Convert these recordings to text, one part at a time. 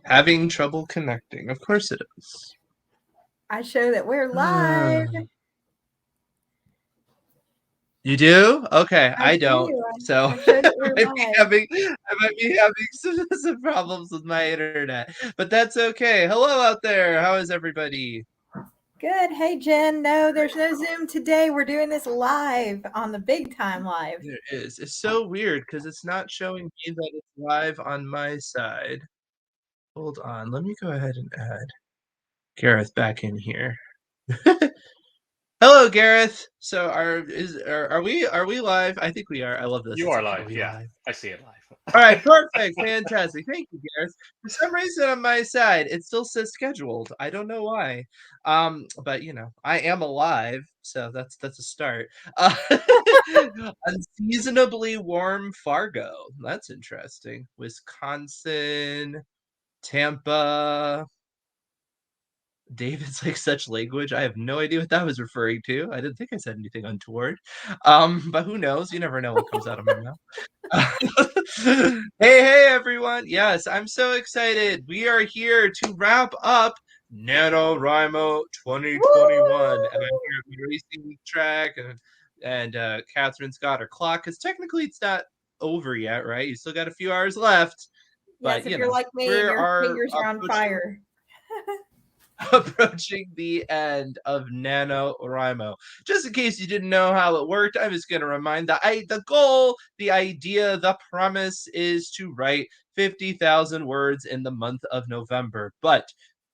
Having trouble connecting. Of course it is. I show that we're live. You do? Okay, I don't. do. So I show that we're I might be having some problems with my internet. But that's okay. Hello out there. How is everybody? Good. Hey, Jen. No, there's no Zoom today. We're doing this live on the Big Time Live. There is. It's so weird because it's not showing me that it's live on my side. Hold on. Let me go ahead and add Gareth back in here. Hello, Gareth. So are we live? I think we are. I love this. You It's are like, live, yeah. Live? I see it live. All right, perfect, fantastic. Thank you, Gareth. For some reason on my side, it still says scheduled. I don't know why. But you know, I am alive, so that's a start. Unseasonably warm Fargo. That's interesting. Wisconsin, Tampa. David's like such language. I have no idea what that was referring to. I didn't think I said anything untoward. But who knows? You never know what comes out of my mouth. Hey, everyone. Yes, I'm so excited. We are here to wrap up NaNoWriMo 2021. Woo! And I'm here racing the track, and Catherine's got her clock because technically it's not over yet, right? You still got a few hours left. Yes, but, if you're like me and your fingers are on fire. Approaching the end of NaNoWriMo. Just in case you didn't know how it worked, I'm just going to remind that the goal, the idea, the promise is to write 50,000 words in the month of November. But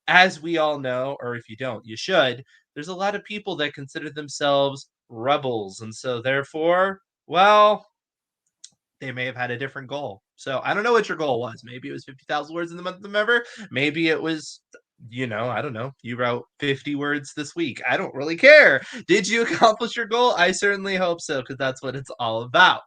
as we all know, or if you don't, you should, there's a lot of people that consider themselves rebels. And so therefore, well, they may have had a different goal. So I don't know what your goal was. Maybe it was 50,000 words in the month of November. Maybe it was, I don't know. You wrote 50 words this week. I don't really care. Did you accomplish your goal? I certainly hope so, because that's what it's all about.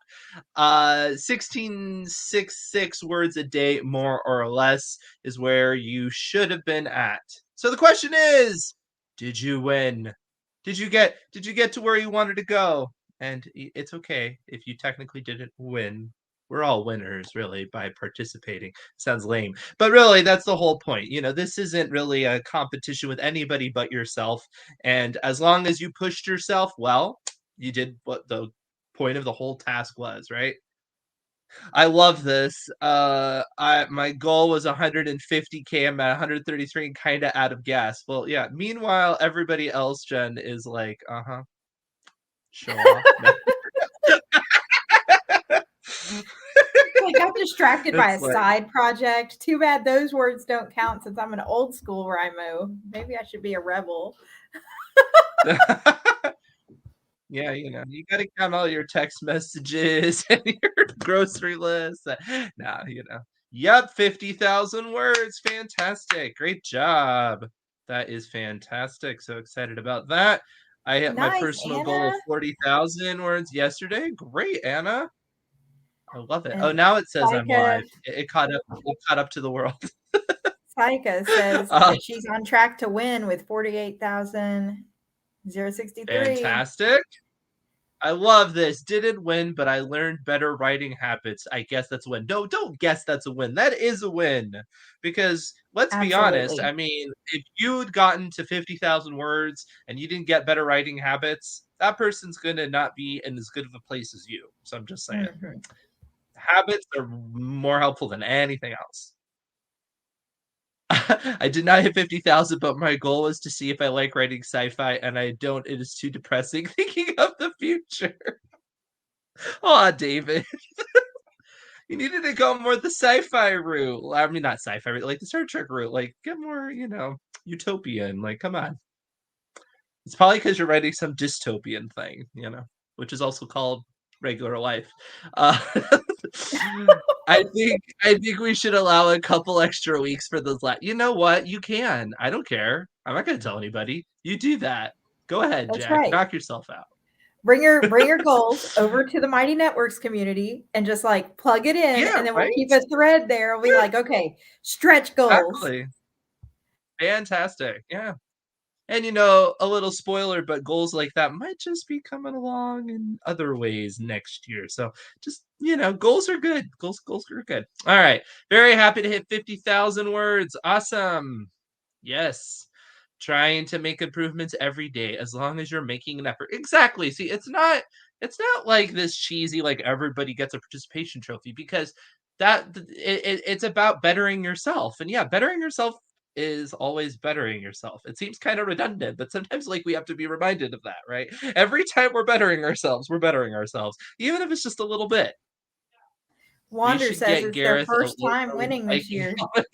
1666 words a day, more or less, is where you should have been at. So the question is, did you win? Did you get to where you wanted to go? And it's okay if you technically didn't win. We're all winners, really, by participating. Sounds lame. But really, that's the whole point. This isn't really a competition with anybody but yourself. And as long as you pushed yourself, well, you did what the point of the whole task was, right? I love this. My goal was 150K. I'm at 133 and kind of out of gas. Well, yeah. Meanwhile, everybody else, Jen, is like, show off. I got distracted by a side project. Too bad those words don't count since I'm an old school Rimo. Maybe I should be a rebel. Yeah, you got to count all your text messages and your grocery list. Yep, 50,000 words. Fantastic. Great job. That is fantastic. So excited about that. I hit my personal goal of 40,000 words yesterday. Great, Anna. I love it. And now it says I'm live. It caught up to the world. Saika says that she's on track to win with 48,063. Fantastic. I love this. Didn't win, but I learned better writing habits. I guess that's a win. No, don't guess that's a win. That is a win. Because let's be honest. I mean, if you'd gotten to 50,000 words and you didn't get better writing habits, that person's going to not be in as good of a place as you. So I'm just saying. Mm-hmm. Habits are more helpful than anything else. I did not hit 50,000, but my goal was to see if I like writing sci-fi, and I don't. It is too depressing thinking of the future. Aw, David. You needed to go more the sci-fi route. I mean, not sci-fi, like the Star Trek route. Like, get more, utopian. Like, come on. It's probably because you're writing some dystopian thing, which is also called regular life. I think we should allow a couple extra weeks for those. You know what? You can. I don't care. I'm not going to tell anybody. You do that. Go ahead, Jack. Right. Knock yourself out. Bring your goals over to the Mighty Networks community and just like plug it in, and then we'll keep a thread there. We'll be like, okay, stretch goals. Exactly. Fantastic. Yeah. And a little spoiler, but goals like that might just be coming along in other ways next year. So just, goals are good. Goals are good. All right. Very happy to hit 50,000 words. Awesome. Yes. Trying to make improvements every day as long as you're making an effort. Exactly. See, it's not like this cheesy like everybody gets a participation trophy, because it's about bettering yourself. And yeah, bettering yourself is always bettering yourself. It seems kind of redundant, but sometimes like we have to be reminded of that, right? Every time we're bettering ourselves, even if it's just a little bit. We Wander should says get it's their Gareth first time winning this Viking year. helmet.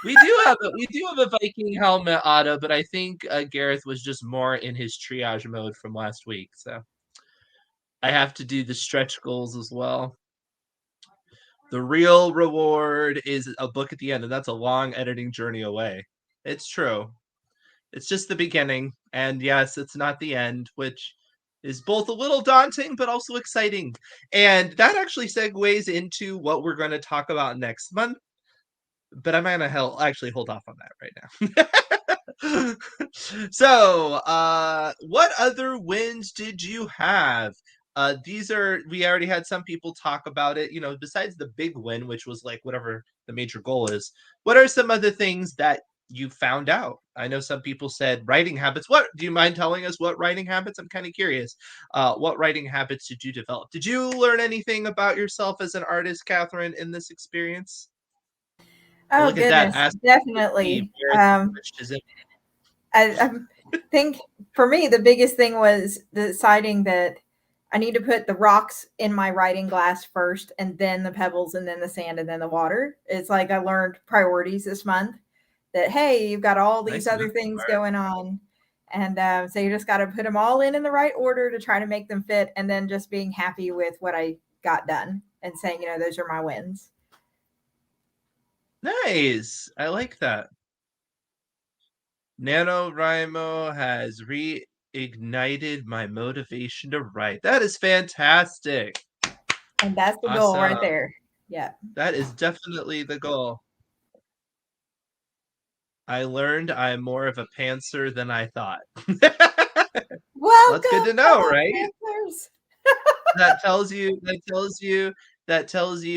We do have a Viking helmet auto, but I think Gareth was just more in his triage mode from last week, so I have to do the stretch goals as well. The real reward is a book at the end, and that's a long editing journey away. It's true. It's just the beginning, and yes, it's not the end, which is both a little daunting but also exciting. And that actually segues into what we're going to talk about next month, but I'm gonna actually hold off on that right now. So, what other wins did you have? We already had some people talk about it. Besides the big win, which was like whatever the major goal is. What are some other things that you found out? I know some people said writing habits. What do you mind telling us? What writing habits? I'm kind of curious. What writing habits did you develop? Did you learn anything about yourself as an artist, Catherine, in this experience? Oh Look at that. goodness, Ask Steve. definitely. Gareth switched his I think for me the biggest thing was deciding that I need to put the rocks in my writing glass first, and then the pebbles, and then the sand, and then the water. It's like I learned priorities this month. That hey, you've got all these nice other move. things going on, and so you just got to put them all in the right order to try to make them fit, and then just being happy with what I got done and saying, those are my wins. Nice. I like that. NaNoWriMo has reignited my motivation to write. That is fantastic. And that's the goal Awesome. right there. Yeah. That is definitely the goal. I learned I'm more of a pantser than I thought. Well, that's good Welcome, to know, fellow right? Panthers. That tells you,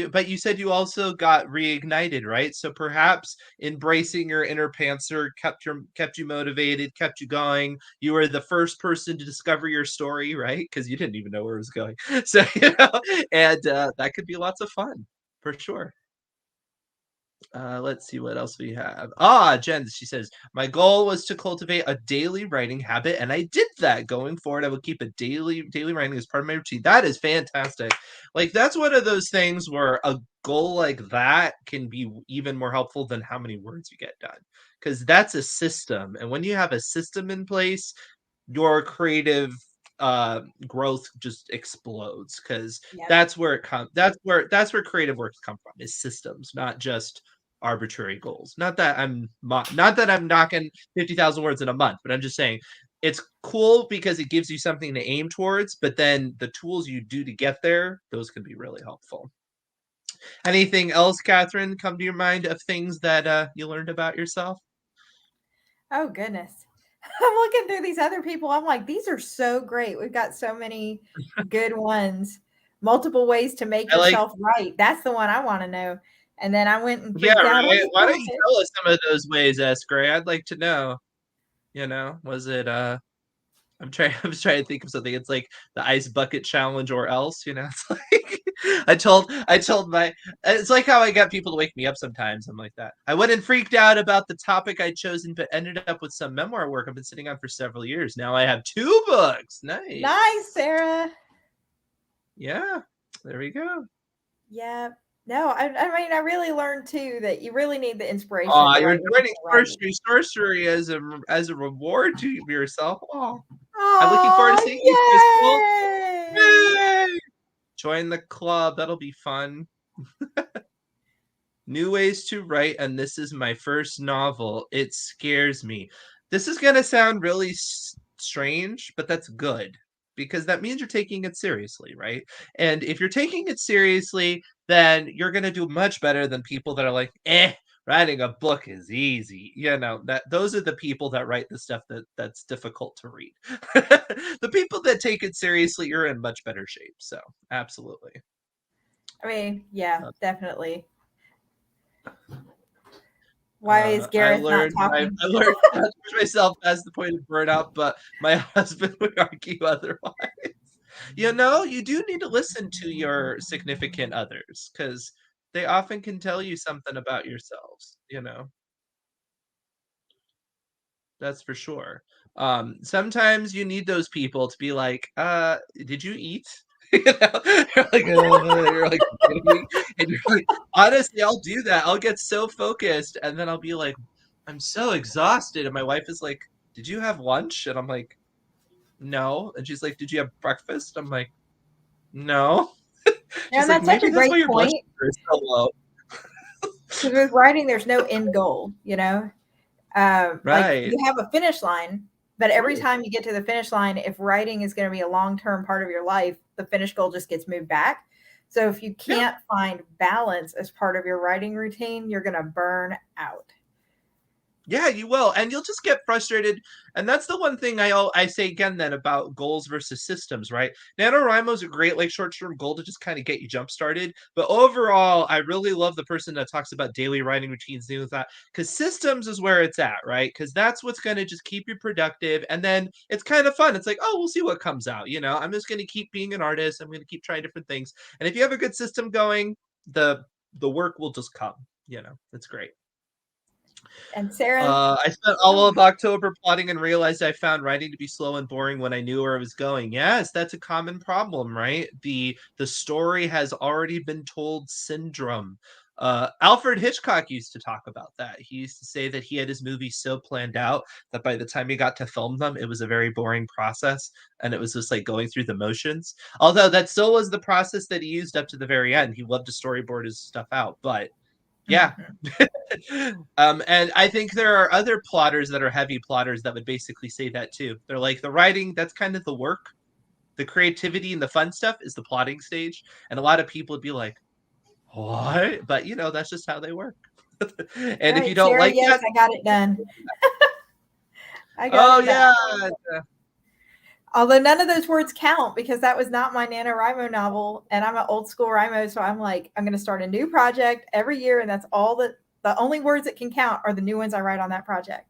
but you said you also got reignited, right? So perhaps embracing your inner pantser kept you motivated, kept you going. You were the first person to discover your story, right? Because you didn't even know where it was going. So, and that could be lots of fun for sure. Let's see what else we have. Jen, she says, my goal was to cultivate a daily writing habit, and I did that. Going forward, I will keep a daily writing as part of my routine. That is fantastic. Like that's one of those things where a goal like that can be even more helpful than how many words you get done. Because that's a system. And when you have a system in place, your creative growth just explodes because Yep. that's where it comes that's where creative works come from, is systems, not just arbitrary goals. Not that I'm knocking 50,000 words in a month, but I'm just saying it's cool because it gives you something to aim towards, but then the tools you do to get there, those can be really helpful. Anything else, Catherine, come to your mind of things that you learned about yourself? Oh goodness. I'm looking through these other people. I'm like, these are so great. We've got so many good ones. Multiple ways to make I like yourself right. That's the one I want to know. And then I went and Yeah, freaked out on right. the Why don't you topic. tell us some of those ways, S. Gray? I'd like to know. Was it I was trying to think of something. It's like the ice bucket challenge or else, it's like I told my it's like how I get people to wake me up sometimes. I'm like that. I went and freaked out about the topic I'd chosen, but ended up with some memoir work I've been sitting on for several years. Now I have 2 books. Nice, Nice. Sarah. Yeah. There we go. Yeah. No, I mean, I really learned too that you really need the inspiration Oh, to you're write what you joining write. sorcery as a reward to yourself. Oh, I'm looking forward to Oh, seeing you through school. yay! Yay! Join the club. That'll be fun. New ways to write, and this is my first novel. It scares me. This is gonna sound really strange, but that's good because that means you're taking it seriously, right? And if you're taking it seriously, then you're gonna do much better than people that are like, writing a book is easy. Those are the people that write the stuff that's difficult to read. The people that take it seriously are in much better shape. So absolutely. I mean, yeah, definitely. Why is I Gareth not learned I, talking? I learned not to push myself past the point of burnout, but my husband would argue otherwise. You do need to listen to your significant others because they often can tell you something about yourselves. That's for sure. Sometimes you need those people to be like, did you eat? You're like, you're like, kidding me? And you're like, honestly, I'll do that. I'll get so focused, and then I'll be like, I'm so exhausted. And my wife is like, did you have lunch? And I'm like, no. And she's like, did you have breakfast? I'm like, no. Yeah, She's and like, that's such maybe a that's why great your blood point sugar is so low. because with writing, there's no end goal. Like Right. you have a finish line, but every Right. time you get to the finish line, if writing is going to be a long term part of your life, the finish goal just gets moved back. So if you Yeah. can't find balance as part of your writing routine, you're going to burn out. Yeah, you will, and you'll just get frustrated. And that's the one thing I say again then about goals versus systems, right? NaNoWriMo is a great like short-term goal to just kind of get you jump started. But overall, I really love the person that talks about daily writing routines, things like that, because systems is where it's at, right? Because that's what's going to just keep you productive, and then it's kind of fun. It's like, oh, we'll see what comes out. I'm just going to keep being an artist. I'm going to keep trying different things, and if you have a good system going, the work will just come. It's great. And Sarah, I spent all of October plotting and realized I found writing to be slow and boring when I knew where I was going. Yes, that's a common problem, right? The story has already been told syndrome. Alfred Hitchcock used to talk about that. He used to say that he had his movies so planned out that by the time he got to film them, it was a very boring process and it was just like going through the motions. Although that still was the process that he used up to the very end. He loved to storyboard his stuff out, but yeah. mhm. And I think there are other plotters that are heavy plotters that would basically say that too. They're like the writing, that's kind of the work. The creativity and the fun stuff is the plotting stage. And a lot of people would be like, what? But that's just how they work. All And if you right, don't Sarah, like yes, that, I got it done. I got oh it done. yeah. Although none of those words count because that was not my NaNoWriMo novel, and I'm an old school Rimo, so I'm like, I'm going to start a new project every year, and that's all the only words that can count are the new ones I write on that project.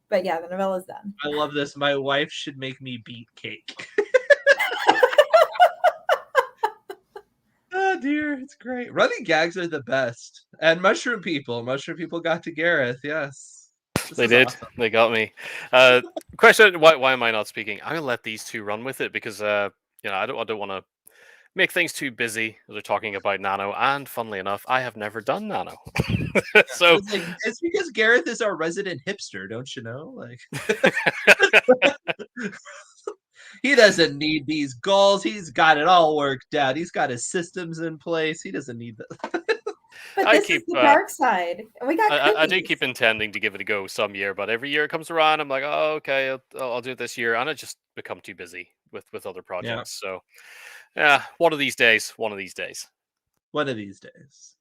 But yeah, the novella's done. I love this. My wife should make me beet cake. Oh dear, it's great. Running gags are the best. And mushroom people. Mushroom people got to Gareth, yes. This They is did. awesome. They got me. Uh, question: Why am I not speaking? I'm gonna let these two run with it because I don't want to make things too busy. They're talking about Nano, and funnily enough, I have never done Nano. So It's like it's because Gareth is our resident hipster, don't you know? Like he doesn't need these goals. He's got it all worked out. He's got his systems in place. He doesn't need that. But I this is keep the dark side. And we got I do cookies. keep intending to give it a go some year, but every year it comes around, I'm like, oh, okay, I'll do it this year, and I just become too busy with other Yeah, projects. So yeah, one of these days. One of these days. one of these days.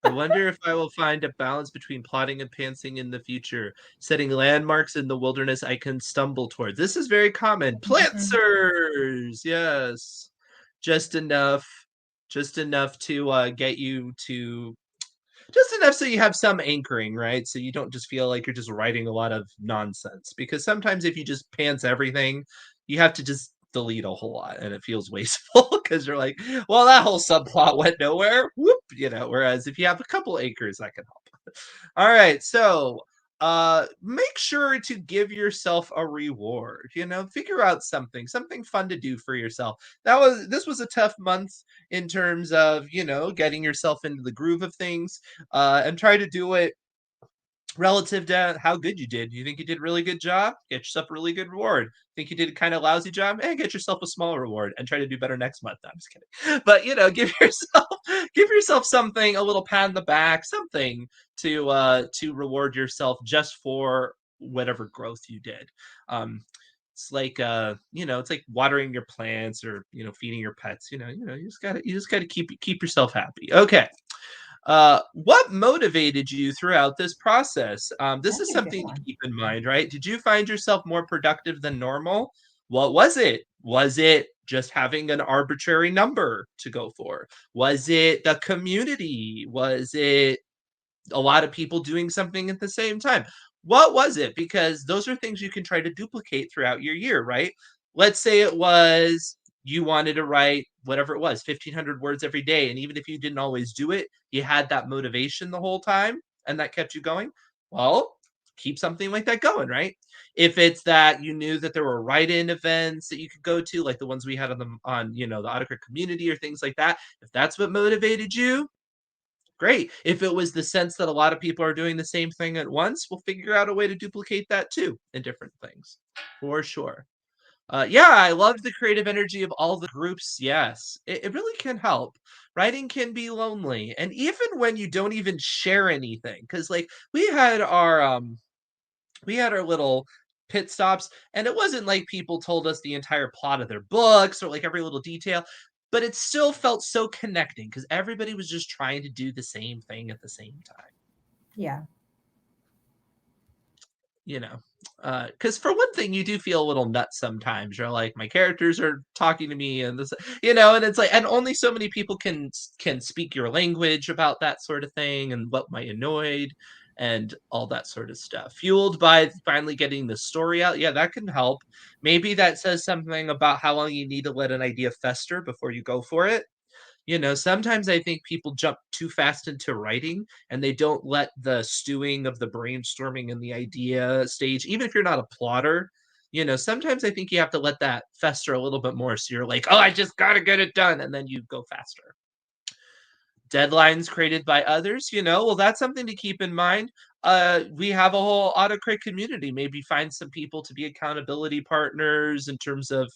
I wonder if I will find a balance between plotting and pantsing in the future, setting landmarks in the wilderness I can stumble towards. This is very common. Mhm. Plantsers, yes, just enough, just enough to get you to just enough so you have some anchoring, right? So you don't just feel like you're just writing a lot of nonsense. Because sometimes if you just pants everything, you have to just delete a whole lot and it feels wasteful because you're like, well, that whole subplot went nowhere. Whoop, whereas if you have a couple anchors, that can help. All right, so make sure to give yourself a reward. Figure out something fun to do for yourself. This was a tough month in terms of getting yourself into the groove of things, and try to do it relative to how good you did. You think you did a really good job? Get yourself a really good reward. Think you did a kind of lousy job? And get yourself a small reward and try to do better next month. No, I'm just kidding. But give yourself something, a little pat on the back, something to reward yourself just for whatever growth you did. It's like it's like watering your plants or feeding your pets. You just gotta keep yourself happy. Okay. What motivated you throughout this process? This That's is a good something to one. keep in mind, right? Did you find yourself more productive than normal? What was it? Was it just having an arbitrary number to go for? Was it the community? Was it a lot of people doing something at the same time? What was it? Because those are things you can try to duplicate throughout your year, right? Let's say it was you wanted to write whatever it was, 1,500 words every day. And even if you didn't always do it, you had that motivation the whole time and that kept you going. Well, keep something like that going, right? If it's that you knew that there were write-in events that you could go to, like the ones we had on the AutoCrit community or things like that, if that's what motivated you, great. If it was the sense that a lot of people are doing the same thing at once, we'll figure out a way to duplicate that too in different things, for sure. Yeah, I loved the creative energy of all the groups. Yes, it really can help. Writing can be lonely, and even when you don't even share anything, because like we had our little pit stops, and it wasn't like people told us the entire plot of their books or like every little detail, but it still felt so connecting because everybody was just trying to do the same thing at the same time. Yeah. You know, because for one thing, you do feel a little nuts sometimes. You're like, my characters are talking to me, and this, and it's like, and only so many people can speak your language about that sort of thing, and what might annoyed, and all that sort of stuff. Fueled by finally getting the story out, yeah, that can help. Maybe that says something about how long you need to let an idea fester before you go for it. Sometimes I think people jump too fast into writing and they don't let the stewing of the brainstorming and the idea stage, even if you're not a plotter, sometimes I think you have to let that fester a little bit more. So you're like, oh, I just got to get it done. And then you go faster. Deadlines created by others, well, that's something to keep in mind. We have a whole autocrit community. Maybe find some people to be accountability partners in terms of,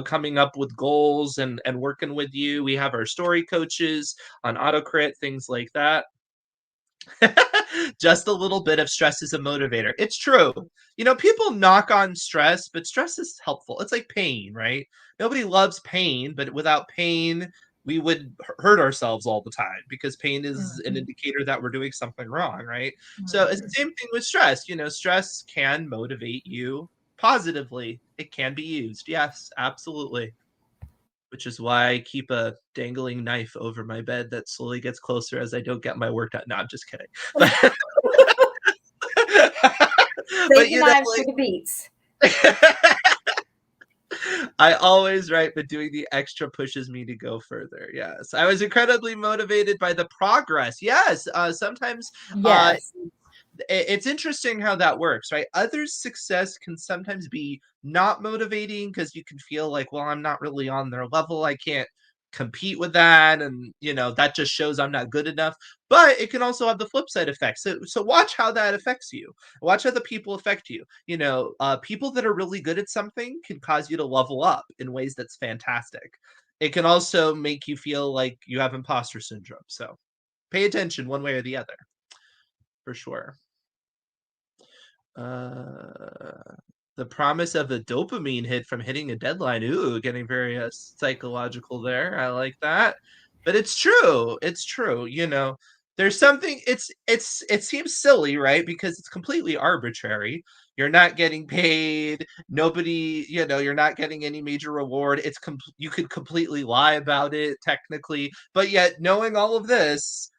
coming up with goals and working with you. We have our story coaches on autocrit, things like that. Just a little bit of stress is a motivator. It's true. People knock on stress, but stress is helpful. It's like pain, right? Nobody loves pain, but without pain, we would hurt ourselves all the time because pain is an Mhm. indicator that we're doing something wrong, right? So it's the Mhm. same thing with stress. Stress can motivate you positively. It can be used. Yes, absolutely. Which is why I keep a dangling knife over my bed that slowly gets closer as I don't get my work done. No, I'm just kidding. But, but Save the knives for the beats. I always write, but doing the extra pushes me to go further. Yes. I was incredibly motivated by the progress. Yes. Sometimes Yes. it's interesting how that works, right? Others' success can sometimes be not motivating because you can feel like, well, I'm not really on their level. I can't compete with that. And, that just shows I'm not good enough. But it can also have the flip side effect. So watch how that affects you. Watch how the people affect you. People that are really good at something can cause you to level up in ways that's fantastic. It can also make you feel like you have imposter syndrome. So pay attention one way or the other, for sure. Uh, the promise of a dopamine hit from hitting a deadline. Ooh, getting very psychological there. I like that. But it's true. It's true. There's something. It seems silly, right? Because it's completely arbitrary. You're not getting paid. Nobody. You're not getting any major reward. You could completely lie about it technically, but yet knowing all of this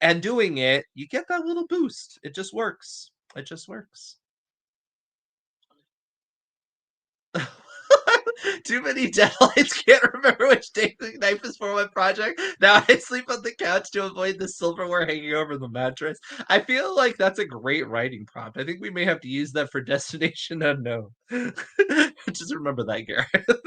and doing it, you get that little boost. It just works. It just works. Too many deadlines. Can't remember which dangling knife is for what project. Now I sleep on the couch to avoid the silverware hanging over the mattress. I feel like that's a great writing prompt. I think we may have to use that for Destination Unknown. Just remember that, Gareth.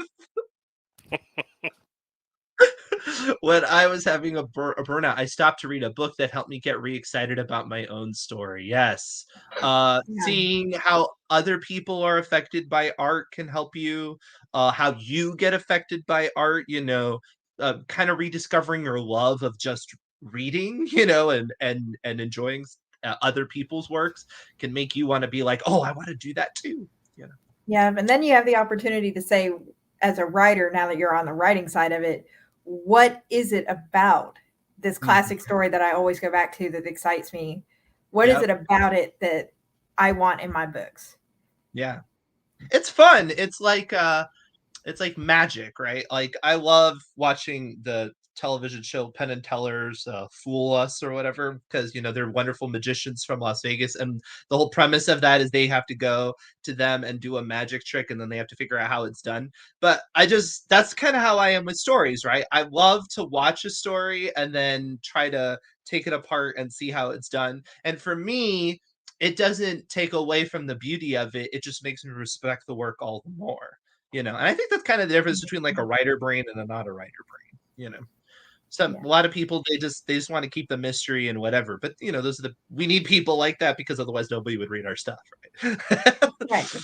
When I was having a burnout, I stopped to read a book that helped me get re-excited about my own story. Yes. Yeah. Seeing how other people are affected by art can help you. How you get affected by art, kind of rediscovering your love of just reading, and enjoying other people's works can make you want to be like, oh, I want to do that too. Yeah. And then you have the opportunity to say, as a writer, now that you're on the writing side of it, what is it about this classic story that I always go back to that excites me. What is Yep. it about it that I want in my books? Yeah. It's fun. It's like magic, right? Like I love watching the television show Penn and Teller's Fool Us or whatever, because they're wonderful magicians from Las Vegas, and the whole premise of that is they have to go to them and do a magic trick, and then they have to figure out how it's done. But that's kind of how I am with stories, right? I love to watch a story and then try to take it apart and see how it's done. And for me, it doesn't take away from the beauty of it. It just makes me respect the work all the more. And I think that's kind of the difference between like a writer brain and a not a writer brain. A lot of people, they just want to keep the mystery and whatever, but we need people like that, because otherwise nobody would read our stuff, right? Right.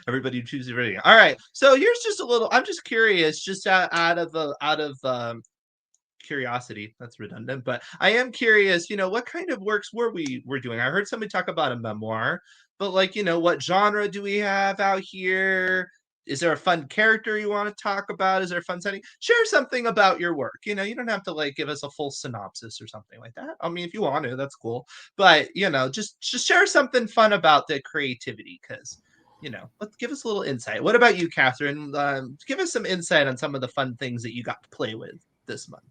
Everybody chooses reading. All right, so here's just a little, I'm just curious, just out of curiosity, that's redundant, but I am curious, what kind of works we're doing. I heard somebody talk about a memoir, but like, what genre do we have out here? Is there a fun character you want to talk about? Is there a fun setting? Share something about your work. You don't have to like give us a full synopsis or something like that. I mean, if you want to, that's cool. But just share something fun about the creativity, because let's give us a little insight. What about you, Catherine? Give us some insight on some of the fun things that you got to play with this month.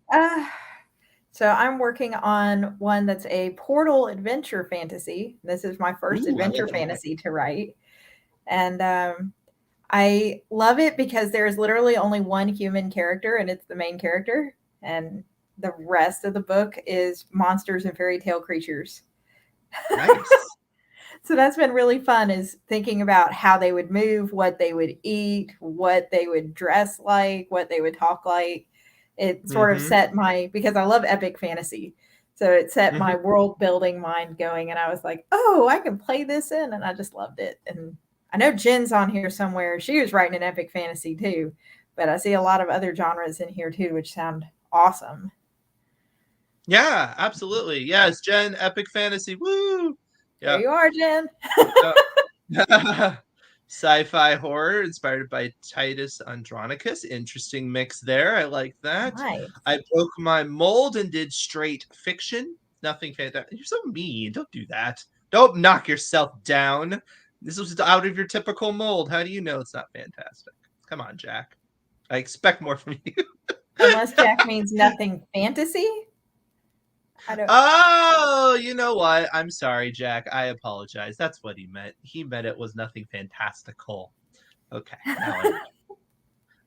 So I'm working on one that's a portal adventure fantasy. This is my first adventure fantasy to write. And I love it because there's literally only one human character, and it's the main character. And the rest of the book is monsters and fairy tale creatures. Nice. So that's been really fun, is thinking about how they would move, what they would eat, what they would dress like, what they would talk like. It sort of set because I love epic fantasy. So it set my world building mind going, and I was like, oh, I can play this in, and I just loved it. And I know Jen's on here somewhere. She was writing an epic fantasy too, but I see a lot of other genres in here too, which sound awesome. Yeah, absolutely. Yes, Jen, epic fantasy. Woo! Yeah. There you are, Jen. Sci-fi horror inspired by Titus Andronicus. Interesting mix there. I like that. Nice. I broke my mold and did straight fiction. Nothing fantastic. You're so mean. Don't do that. Don't knock yourself down. This was out of your typical mold. How do you know it's not fantastic? Come on, Jack. I expect more from you. Unless Jack means nothing fantasy. I don't. Oh, you know what? I'm sorry, Jack. I apologize. That's what he meant. He meant it was nothing fantastical. Okay. Now I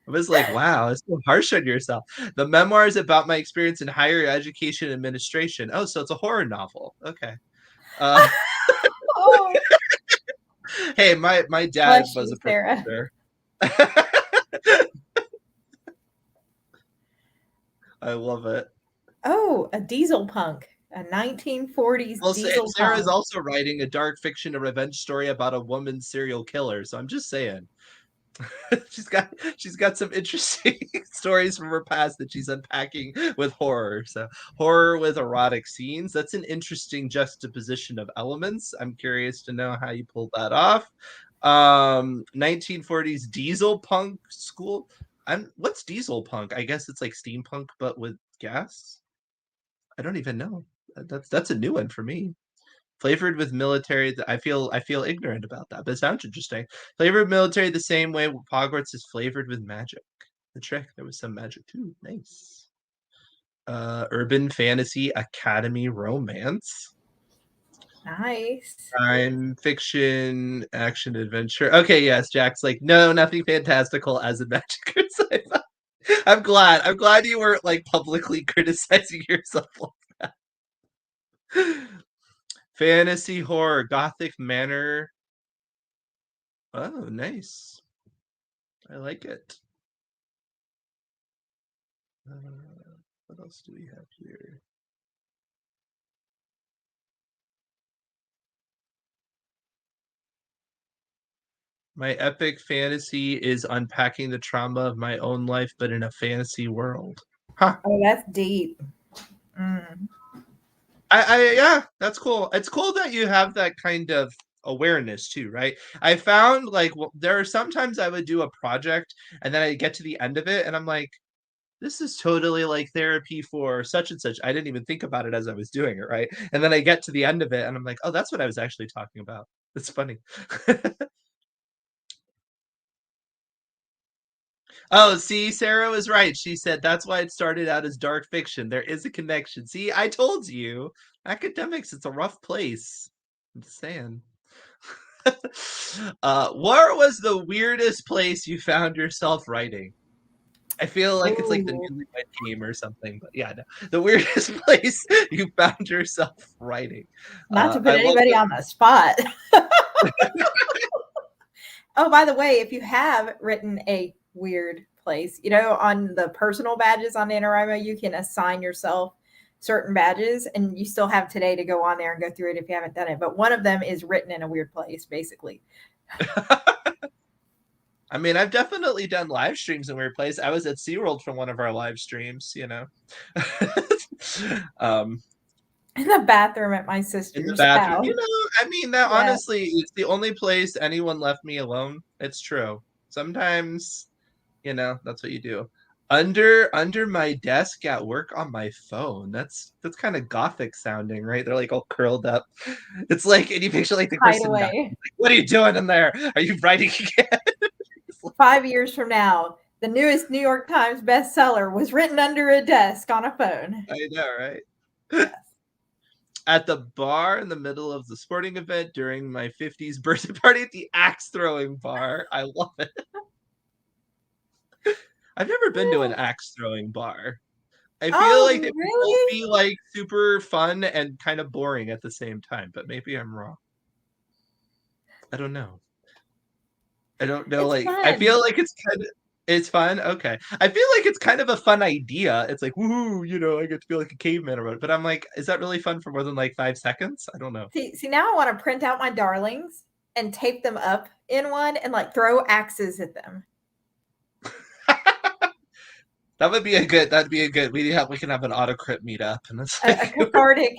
was like, wow, it's so harsh on yourself. The memoir is about my experience in higher education administration. Oh, so it's a horror novel. Okay. Oh. Hey, my dad was a Sarah. professor. I love it. Oh, a diesel punk. A 1940s diesel Sarah's punk. also writing a dark fiction, a revenge story about a woman serial killer. So I'm just saying. she's got some interesting stories from her past that she's unpacking with horror. So horror with erotic scenes. That's an interesting juxtaposition of elements. I'm curious to know how you pulled that off. 1940s diesel punk school. What's diesel punk? I guess it's like steampunk, but with gas. I don't even know. That's a new one for me. Flavored with military. I feel ignorant about that, but it sounds interesting. Flavored with military the same way Hogwarts is flavored with magic. The trick, there was some magic too. Nice. Urban fantasy academy romance. Nice. Crime fiction action adventure. Okay, yes, Jack's like, no, nothing fantastical as a magic or sci-fi. I'm glad you weren't like publicly criticizing yourself like that. Fantasy horror, gothic manor. Oh, nice. I like it. What else do we have here? My epic fantasy is unpacking the trauma of my own life, but in a fantasy world. Huh. Oh, that's deep. Mm. Yeah, that's cool. It's cool that you have that kind of awareness too, right? I found like there are sometimes I would do a project and then I get to the end of it and I'm like, this is totally like therapy for such and such. I didn't even think about it as I was doing it, right? And then I get to the end of it and I'm like, oh, that's what I was actually talking about. It's funny. Oh, see, Sarah was right. She said that's why it started out as dark fiction. There is a connection. See, I told you. Academics, it's a rough place. I'm just saying. Where was the weirdest place you found yourself writing? I feel like it's like the Ooh. Newlywed Game or something, but yeah, no. The weirdest place you found yourself writing. Not to put I love anybody that. on the spot. Oh, by the way, if you have written a weird place, on the personal badges on NaNoWriMo, you can assign yourself certain badges, and you still have today to go on there and go through it if you haven't done it. But one of them is written in a weird place, basically. I mean, I've definitely done live streams in weird place. I was at SeaWorld for one of our live streams, um, In the bathroom at my in the sister's bathroom. house. I mean, that Yeah. honestly, it's the only place anyone left me alone. It's true. Sometimes, that's what you do. Under my desk at work on my phone. That's kind of gothic sounding, right? They're like all curled up. It's like, and you picture like the person dying. Hideaway. Like, what are you doing in there? Are you writing again? 5 years from now, the newest New York Times bestseller was written under a desk on a phone. I know, right? Yes. At the bar in the middle of the sporting event during my 50s birthday party at the axe throwing bar. I love it. I've never been to an axe throwing bar. I feel like they would both really? be like super fun and kind of boring at the same time, but maybe I'm wrong. I don't know. I don't know. It's I fun. feel like it's fun. Okay. I feel like it's kind of a fun idea. It's like, woohoo, I get to feel like a caveman or it. But I'm like, is that really fun for more than like 5 seconds? I don't know. See, now I want to print out my darlings and tape them up in one and like throw axes at them. That'd be a good. We can have an autocrypt meetup, and it's A like, cathartic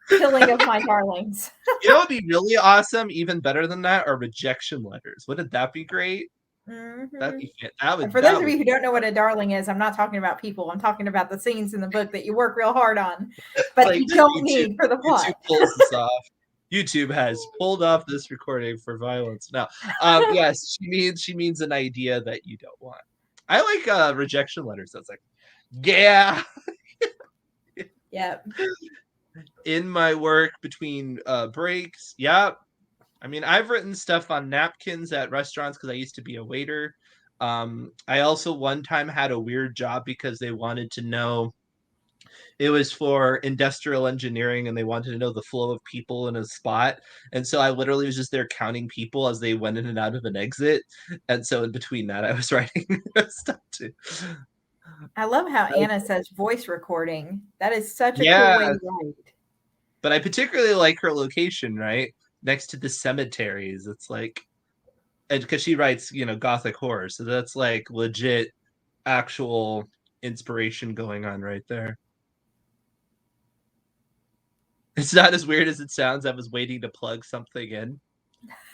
killing of my darlings. It'd be really awesome. Even better than that are rejection letters. Wouldn't that be great? That'd be that would. And for those of you who don't know what a darling is, I'm not talking about people. I'm talking about the scenes in the book that you work real hard on, but like you don't need for the plot. YouTube pulls this off. YouTube has pulled off this recording for violence. Now, yes, she means an idea that you don't want. I like rejection letters. That's like, yeah. Yep. In my work between breaks, yeah. I mean, I've written stuff on napkins at restaurants because I used to be a waiter. I also one time had a weird job because they wanted to know. It was for industrial engineering and they wanted to know the flow of people in a spot. And so I literally was just there counting people as they went in and out of an exit. And so in between that, I was writing stuff too. I love how Anna says voice recording. That is such a Yeah. cool way to write. But I particularly like her location, right? Next to the cemeteries. It's like, because she writes, gothic horror. So that's like legit actual inspiration going on right there. It's not as weird as it sounds. I was waiting to plug something in.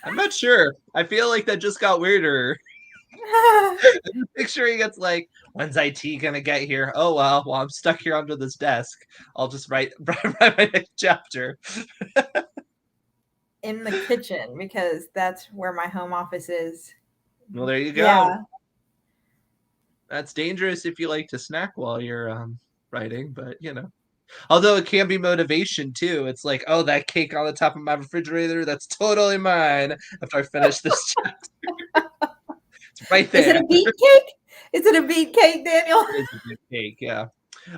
I'm not sure. I feel like that just got weirder. Picturing it's like, when's IT gonna get here? Oh well, I'm stuck here under this desk. I'll just write my next chapter. In the kitchen, because that's where my home office is. Well, there you go. Yeah. That's dangerous if you like to snack while you're writing, but although it can be motivation too. It's like, oh, that cake on the top of my refrigerator, that's totally mine after I finish this chapter. It's right there. Is it a beet cake? Is it a beet cake, Daniel? It is a beet cake, yeah.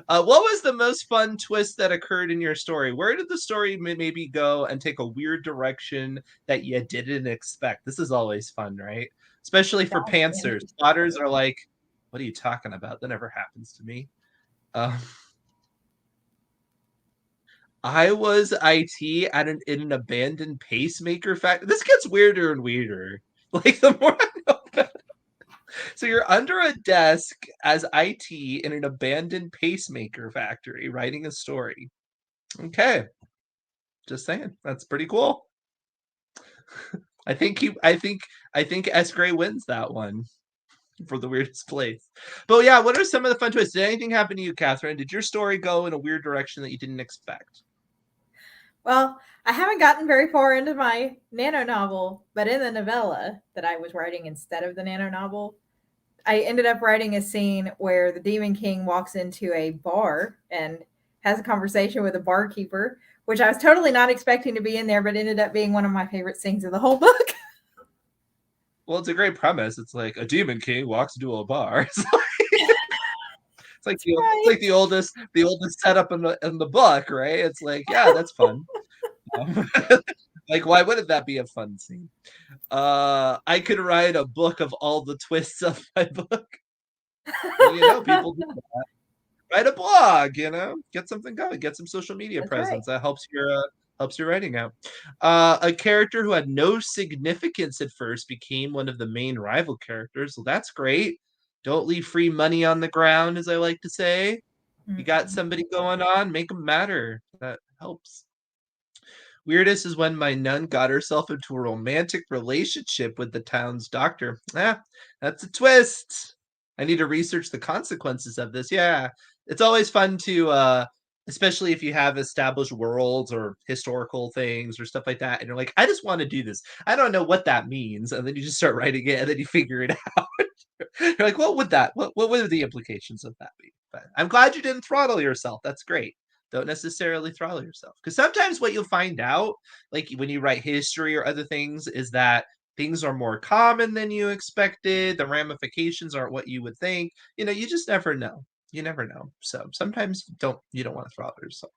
What was the most fun twist that occurred in your story? Where did the story maybe go and take a weird direction that you didn't expect? This is always fun, right? Especially for pantsers. Plotters are like, what are you talking about? That never happens to me. I was IT in an abandoned pacemaker factory. This gets weirder and weirder. Like the more I know about it. So you're under a desk as IT in an abandoned pacemaker factory writing a story. Okay. Just saying. That's pretty cool. I think S. Gray wins that one. for the weirdest place. But yeah, what are some of the fun twists? Did anything happen to you, Catherine? Did your story go in a weird direction that you didn't expect? Well, I haven't gotten very far into my nano novel, but in the novella that I was writing instead of the nano novel, I ended up writing a scene where the Demon King walks into a bar and has a conversation with a barkeeper, which I was totally not expecting to be in there, but ended up being one of my favorite scenes of the whole book. Well, it's a great premise. It's like a demon king walks into a bar. It's like the oldest setup in the book, right? It's like, yeah, that's fun. Like, why wouldn't that be a fun scene? I could write a book of all the twists of my book. People do that. Write a blog, get something going, get some social media That's presence. right. That helps your writing out. A character who had no significance at first became one of the main rival characters. Well, that's great. Don't leave free money on the ground, as I like to say. You got somebody going on, make them matter. That helps. Weirdest is when my nun got herself into a romantic relationship with the town's doctor. That's a twist. I need to research the consequences of this. Yeah, it's always fun to, especially if you have established worlds or historical things or stuff like that, and you're like, I just want to do this. I don't know what that means, and then you just start writing it, and then you figure it out. You're like, what would the implications of that be? But I'm glad you didn't throttle yourself. That's great. Don't necessarily throttle yourself, because sometimes what you'll find out, like when you write history or other things, is that things are more common than you expected. The ramifications aren't what you would think. You just never know. You never know. So sometimes you don't want to throttle yourself.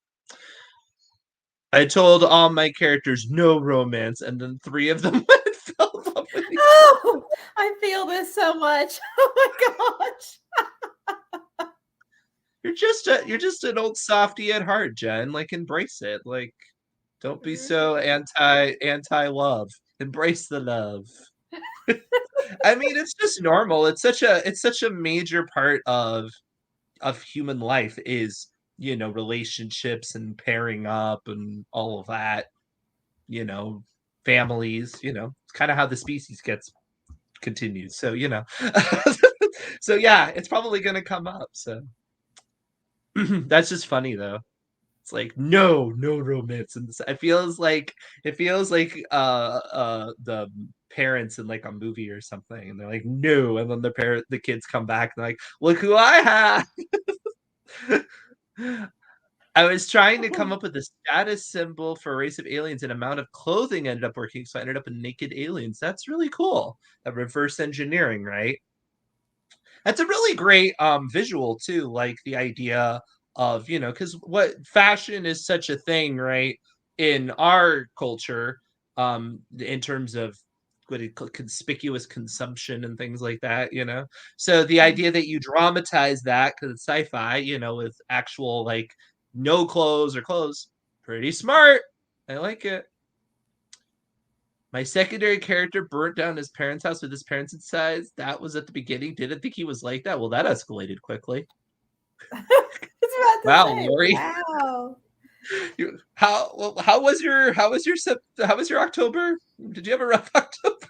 I told all my characters no romance, and then 3 of them went and fell in love with each other. Oh, I feel this so much. Oh my gosh. You're just an old softy at heart, Jen. Like, embrace it. Like, don't be so anti love. Embrace the love. I mean, it's just normal. It's such a major part of human life is, relationships and pairing up and all of that, families, it's kind of how the species gets continued. So, so yeah, it's probably going to come up. So that's just funny though. It's like no romance in this. It feels like the parents in like a movie or something, and they're like no, and then the kids come back and they're like, look who I have. I was trying to come up with a status symbol for a race of aliens, and amount of clothing ended up working, so I ended up in naked aliens. That's really cool. That reverse engineering, right? That's a really great visual too, like the idea of, because what fashion is such a thing, right, in our culture, in terms of conspicuous consumption and things like that. So the idea that you dramatize that because it's sci-fi, with actual like no clothes or clothes, pretty smart. I like it. My secondary character burnt down his parents' house with his parents inside. That was at the beginning. Didn't think he was like that. Well, that escalated quickly. It's about to Wow, say, Lori. wow. How was your October? Did you have a rough October?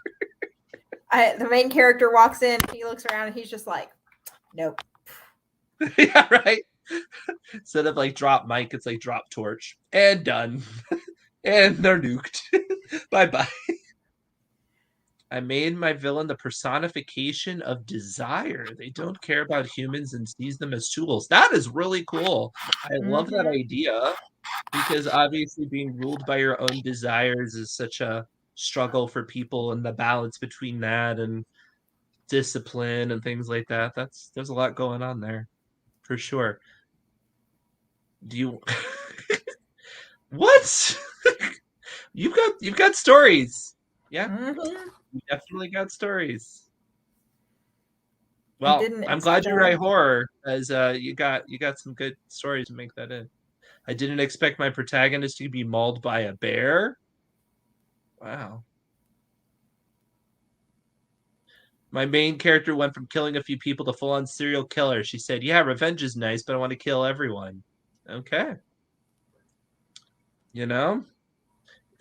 The main character walks in, he looks around, and he's just like, nope. Yeah, right. Instead of like drop mic, it's like drop torch and done. And they're nuked. Bye bye. I made my villain the personification of desire. They don't care about humans and sees them as tools. That is really cool. I love that idea, because obviously being ruled by your own desires is such a struggle for people, and the balance between that and discipline and things like that. There's a lot going on there for sure. Do you what? You've got stories. Yeah. You definitely got stories. Well, I'm glad you write horror, as you got some good stories to make that in. I didn't expect my protagonist to be mauled by a bear. Wow. My main character went from killing a few people to full-on serial killer. She said, yeah, revenge is nice, but I want to kill everyone. Okay.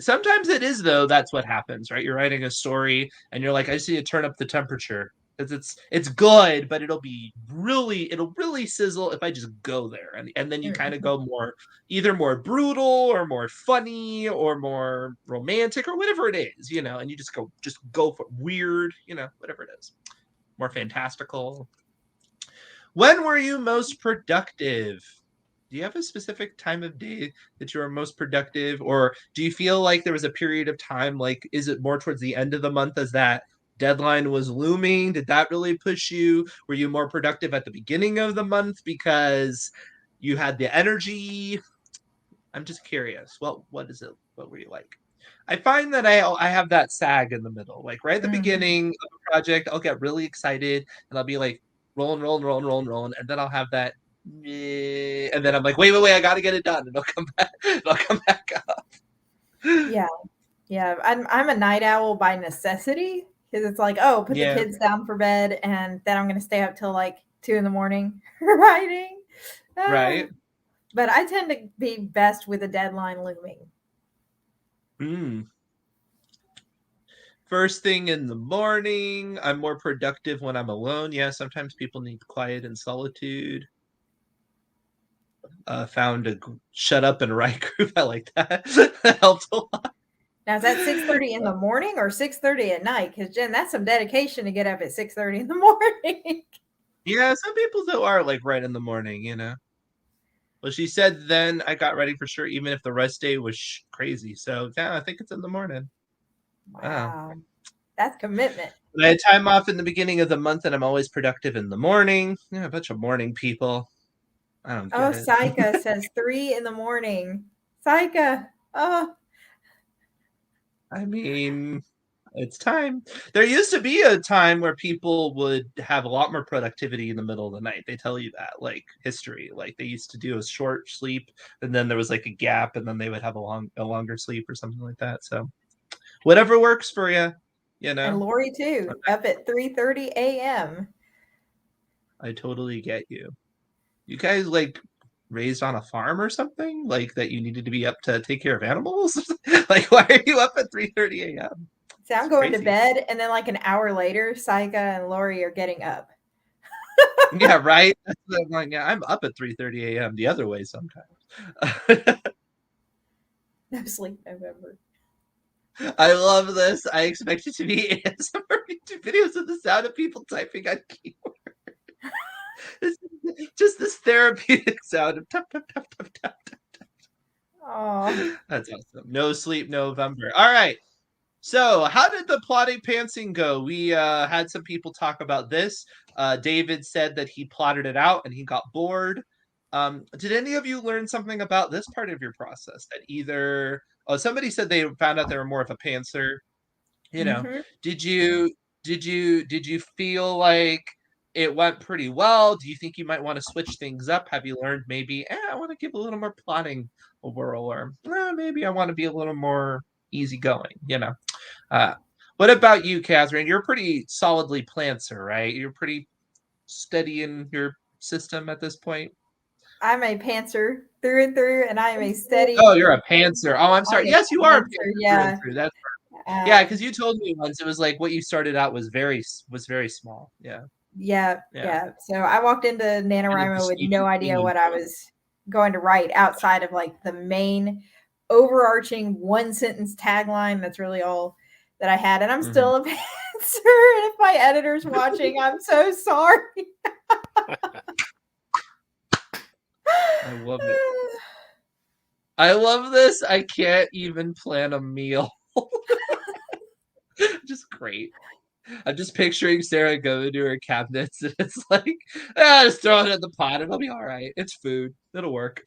Sometimes it is, though, that's what happens, right? You're writing a story, and you're like, I just need to turn up the temperature. it's good, but it'll really sizzle if I just go there, and then you kind of go either more brutal or more funny or more romantic or whatever it is, and you just go for weird, whatever it is, more fantastical. When were you most productive? Do you have a specific time of day that you are most productive, or do you feel like there was a period of time, like, is it more towards the end of the month as that deadline was looming? Did that really push you? Were you more productive at the beginning of the month because you had the energy? I'm just curious. What is it? What were you like? I find that I have that sag in the middle. Like right at the beginning of a project, I'll get really excited and I'll be like rolling, and then I'll have that, and then I'm like, wait, I got to get it done, and I'll come back up. Yeah. I'm a night owl by necessity because it's like, oh, put the kids down for bed, and then I'm going to stay up till like 2 a.m. writing. Right. But I tend to be best with a deadline looming. First thing in the morning. I'm more productive when I'm alone. Yeah, sometimes people need quiet and solitude. Found a shut up and write group. I like that. That helps a lot. Now, is that 6:30 in the morning or 6:30 at night? Because Jen, that's some dedication to get up at 6:30 in the morning. Yeah, some people though are like right in the morning, Well, she said then I got ready for sure, even if the rest day was crazy. So yeah, I think it's in the morning. Wow. That's commitment. But I had time off in the beginning of the month, and I'm always productive in the morning. Yeah, a bunch of morning people. I don't get it. Saika says 3 a.m. Saika. Oh. I mean, it's time. There used to be a time where people would have a lot more productivity in the middle of the night. They tell you that, like history. Like they used to do a short sleep, and then there was like a gap, and then they would have a longer sleep or something like that. So whatever works for you, And Lori too, up at 3:30 a.m. I totally get you. You guys like raised on a farm or something, like that you needed to be up to take care of animals? Like why are you up at 3:30 a.m.? So I'm going to bed, and then like an hour later, Saika and Lori are getting up. Yeah, right. I'm like, yeah, I'm up at 3:30 a.m. the other way sometimes. No sleep November. I love this. I expect it to be ASMR videos of the sound of people typing on keyboard. Just this therapeutic sound of tap, tap, tap, tap, tap, tap, tap. Oh, that's awesome. No sleep November. All right. So how did the plotting pantsing go? We had some people talk about this. David said that he plotted it out and he got bored. Did any of you learn something about this part of your process? That either somebody said they found out they were more of a pantser. Did you feel like it went pretty well? Do you think you might want to switch things up? Have you learned maybe I want to give a little more plotting a whirl, or maybe I want to be a little more easygoing? What about you, Catherine? You're pretty solidly pantser, right? You're pretty steady in your system at this point. I'm a pantser through and through, and I am a steady. Oh, you're a pantser. Oh, I'm sorry. Yes, you are a pantser. Yeah, through. That's right. Yeah, because you told me once it was like what you started out was very small. Yeah. So I walked into NaNoWriMo with no idea what I was going to write outside of like the main overarching one sentence tagline. That's really all that I had, and I'm still a pantser. And if my editor's watching, I'm so sorry. I love it. I love this. I can't even plan a meal. Just great. I'm just picturing Sarah going to her cabinets and it's like, just throw it in the pot. It'll be all right. It's food. It'll work.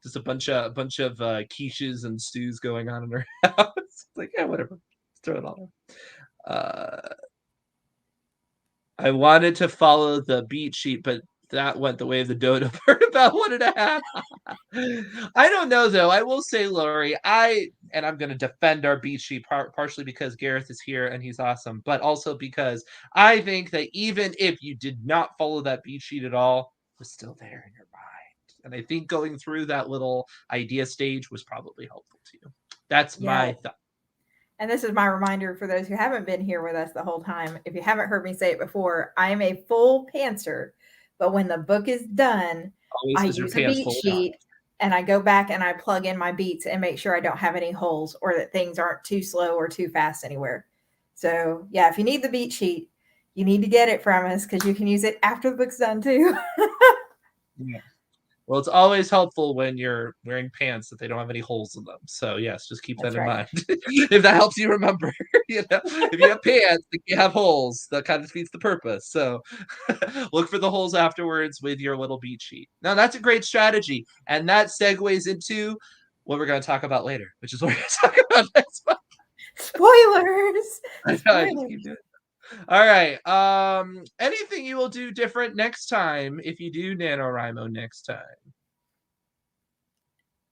Just a bunch of quiches and stews going on in her house. It's like, yeah, whatever. Just throw it all in. I wanted to follow the beat sheet, but that went the way of the dodo bird about 1.5. I don't know though. I will say, Lori, I'm going to defend our beat sheet partially because Gareth is here and he's awesome, but also because I think that even if you did not follow that beat sheet at all, it was still there in your mind. And I think going through that little idea stage was probably helpful to you. That's my thought. And this is my reminder for those who haven't been here with us the whole time. If you haven't heard me say it before, I am a full pantser, but when the book is done, Always I has your use a pants beat fully on. sheet and I go back and I plug in my beats and make sure I don't have any holes or that things aren't too slow or too fast anywhere. So, yeah, if you need the beat sheet, you need to get it from us because you can use it after the book's done too. Yeah. Well, it's always helpful when you're wearing pants that they don't have any holes in them. So yes, just keep That's that in right. mind. If that helps you remember, if you have pants that you have holes, that kind of defeats the purpose. So look for the holes afterwards with your little beat sheet. Now that's a great strategy, and that segues into what we're going to talk about later, which is what we're going to talk about next month. Spoilers. I know, I just keep doing it. All right. Anything you will do different next time if you do NaNoWriMo next time?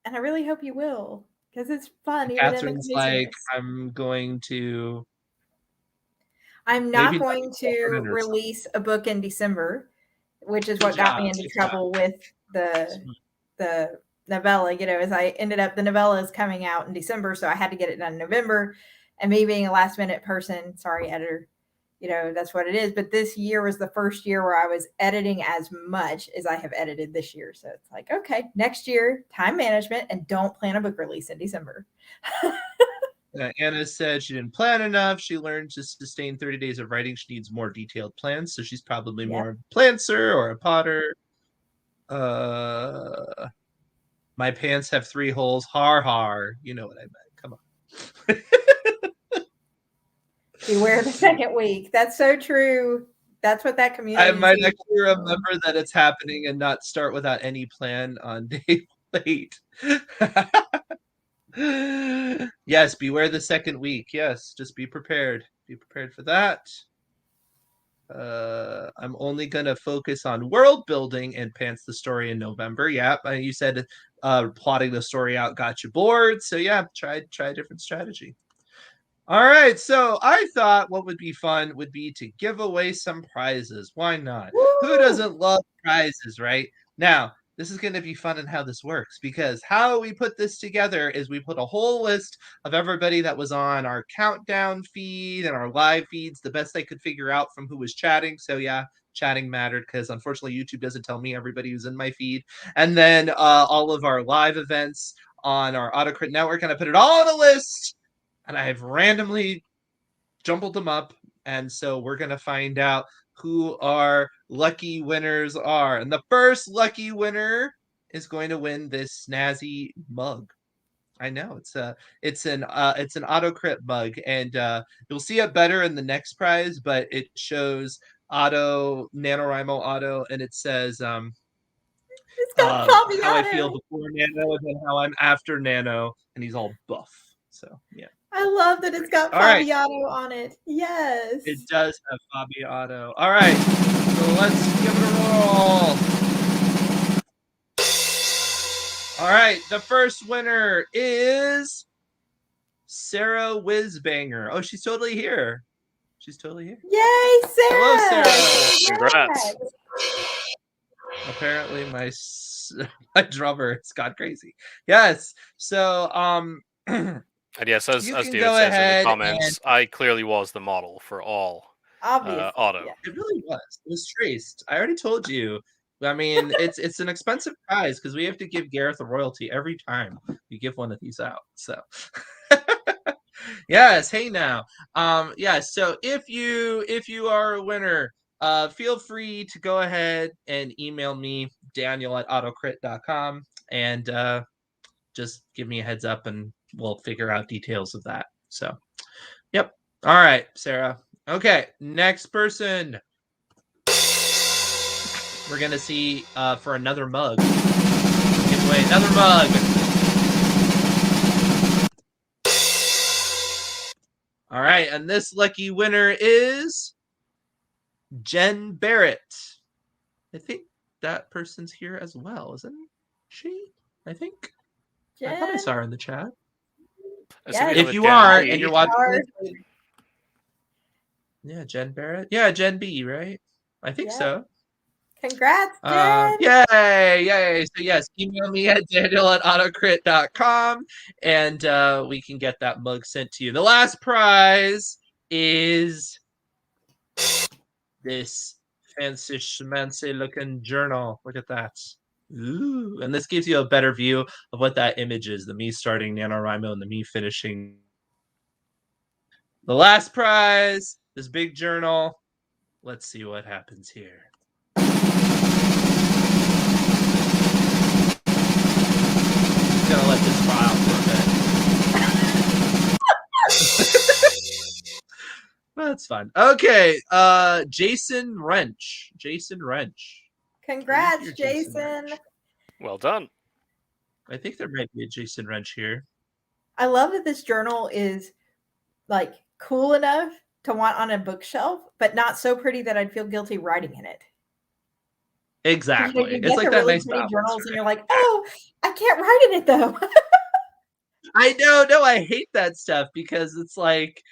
And I really hope you will because it's fun even in the Catherine's like, craziness. I'm going to I'm maybe not not going be to or something. release a book in December, which is Good what got job. me into Good trouble with the novella. You know, as I ended up the novella is coming out in December, so I had to get it done in November. And me being a last minute person, sorry, editor, you know, that's what it is. But this year was the first year where I was editing as much as I have edited this year. So it's like, okay, next year, time management and don't plan a book release in December. Anna said she didn't plan enough. She learned to sustain 30 days of writing. She needs more detailed plans. So she's probably Yep. more of a plancer or a potter. My pants have 3 holes. Har har. You know what I meant. Come on. Beware the second week. That's so true. That's what that community I might sees. actually remember that it's happening and not start without any plan on day 8. Yes, beware the second week. Yes, just be prepared. Be prepared for that. I'm only gonna focus on world building and pants the story in November. Yeah, you said plotting the story out got you bored. So yeah, try a different strategy. All right, so I thought what would be fun would be to give away some prizes. Why not? Who Woo! doesn't love prizes, right? Now, this is going to be fun in how this works because how we put this together is we put a whole list of everybody that was on our countdown feed and our live feeds, the best they could figure out from who was chatting. So, yeah, chatting mattered because unfortunately YouTube doesn't tell me everybody who's in my feed. And then all of our live events on our Autocrit network, and I put it all on a list and I've randomly jumbled them up. And so we're going to find out who our lucky winners are. And the first lucky winner is going to win this snazzy mug. I know it's an Autocrit mug, and you'll see it better in the next prize, but it shows NaNoWriMo Auto, and it says It's got how I feel Fabiano. before Nano and then how I'm after Nano, and he's all buff. So yeah. I love that it's got All right. Fabiano on it. Yes. It does have Fabiano. All right, so let's give it a roll. All right, the first winner is Sarah Whizbanger. Oh, she's totally here. She's totally here. Yay, Sarah! Hello, Sarah. Congrats. Apparently, my drummer has gone crazy. Yes. So, And yes, as you David can go says in ahead the comments, I clearly was the model for all Obviously. auto. Yeah. It really was. It was traced. I already told you. I mean, it's an expensive prize because we have to give Gareth a royalty every time we give one of these out. So, yes. Hey now. Yeah. So if you are a winner, feel free to go ahead and email me Daniel@autocrit.com and just give me a heads up and we'll figure out details of that. So, yep. All right, Sarah. Okay, next person. We're gonna see for another mug. Give away another mug. All right, and this lucky winner is Jen Barrett. I think that person's here as well, isn't she? I think. I thought I saw her in the chat. Yes. If you are and you're watching this, yeah, Jen Barrett. Yeah, Jen B, right? I think so. Congrats, Jen. Yay! So yes, email me at daniel@autocrit.com, and we can get that mug sent to you. The last prize is this fancy schmancy looking journal. Look at that. Ooh, and this gives you a better view of what that image is, the me starting NaNoWriMo and the me finishing. The last prize, this big journal. Let's see what happens here. Gonna let this file for a bit. That's fun. Okay, Jason Wrench. Congrats, Here, Jason. Wrench. Well done. I think there might be a Jason Wrench here. I love that this journal is like cool enough to want on a bookshelf, but not so pretty that I'd feel guilty writing in it. Exactly. You It's like the that really nice pretty balance, journals, right? and you're like, oh, I can't write in it though. I know, no, I hate that stuff because it's like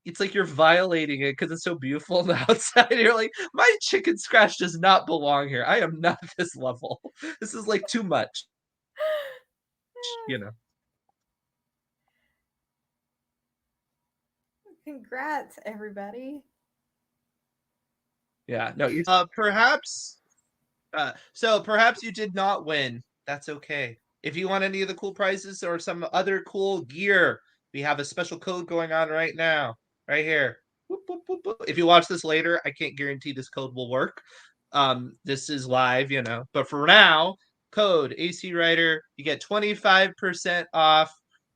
you're violating it because it's so beautiful on the outside. You're like, my chicken scratch does not belong here. I am not this level. This is like too much. You know. Congrats, everybody. Yeah, no, perhaps so perhaps you did not win. That's okay. If you want any of the cool prizes or some other cool gear, we have a special code going on right now, right here. Whoop, whoop, whoop, whoop. If you watch this later, I can't guarantee this code will work. This is live, you know, but for now, code AC Writer, you get 25% off,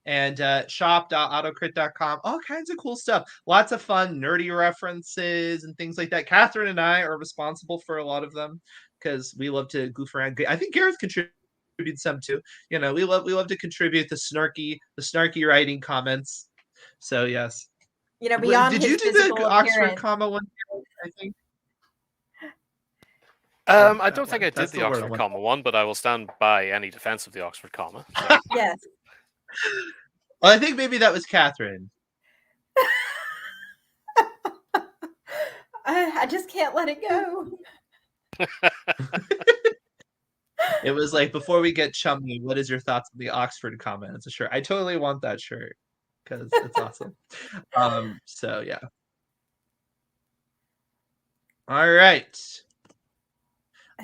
and shop.autocrit.com. All kinds of cool stuff. Lots of fun, nerdy references and things like that. Catherine and I are responsible for a lot of them because we love to goof around. I think Gareth contributes some too. You know, we love to contribute the snarky writing comments. So yes. You know, beyond Did his you do physical the Oxford appearance. comma one? I think. I don't think I did That's the the word I Oxford want. comma one, but I will stand by any defense of the Oxford comma. So. Yes. Well, I think maybe that was Catherine. I just can't let it go. It was like, before we get chummy, what is your thoughts on the Oxford comma? It's a shirt. I totally want that shirt because it's awesome. So yeah. All right.